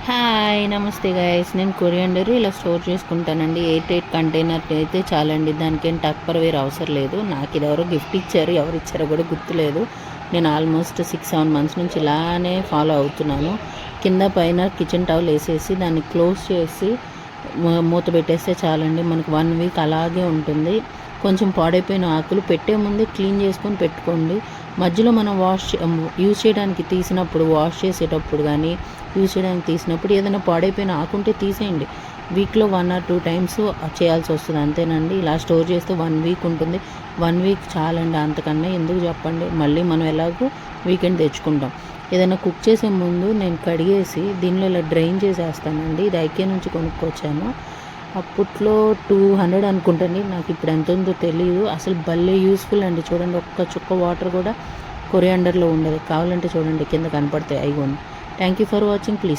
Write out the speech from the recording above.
Hi నమస్తే guys, నేను coriander ఇలా స్టోర్ చేసుకుంటానండి. 8 కంటైనర్ అయితే చాలండి. దానికేం టప్పర్వేర్ అవసరం లేదు. నాకు ఇది ఎవరో గిఫ్ట్ ఇచ్చారు, ఎవరు ఇచ్చారో కూడా గుర్తులేదు. నేను ఆల్మోస్ట్ 6-7 మంత్స్ నుంచి ఇలానే ఫాలో అవుతున్నాను. కింద పైన కిచెన్ టవల్ వేసేసి దాన్ని క్లోజ్ చేసి మూత పెట్టేస్తే చాలండి. మనకు 1 వీక్ అలాగే ఉంటుంది. కొంచెం పాడైపోయిన ఆకులు పెట్టే ముందే క్లీన్ చేసుకొని పెట్టుకోండి. మధ్యలో మనం యూజ్ చేయడానికి తీసినప్పుడు, వాష్ చేసేటప్పుడు కానీ యూజ్ చేయడానికి తీసినప్పుడు ఏదైనా పాడైపోయిన ఆకుంటే తీసేయండి. వీక్లో 1 or 2 టైమ్స్ చేయాల్సి వస్తుంది, అంతేనండి. ఇలా స్టోర్ చేస్తే 1 వీక్ ఉంటుంది. 1 వీక్ చాలండి, అంతకన్నా ఎందుకు చెప్పండి. మళ్ళీ మనం ఎలాగో వీకెండ్ తెచ్చుకుంటాం. ఏదైనా కుక్ చేసే ముందు నేను కడిగేసి దీనిలో ఇలా డ్రైన్ చేసేస్తానండి. ఇది ఐకే నుంచి కొనుక్కొచ్చాను. అప్పట్లో 200 అనుకుంటండి, నాకు ఇప్పుడు ఎంత ఉందో తెలియదు. అసలు భలే యూస్ఫుల్ అండి. చూడండి, ఒక్క చుక్క వాటర్ కూడా కొరియాండర్లో ఉండదు. కావాలంటే చూడండి, కింద కనపడతాయి. అయిగోండి. Thank you for watching. Please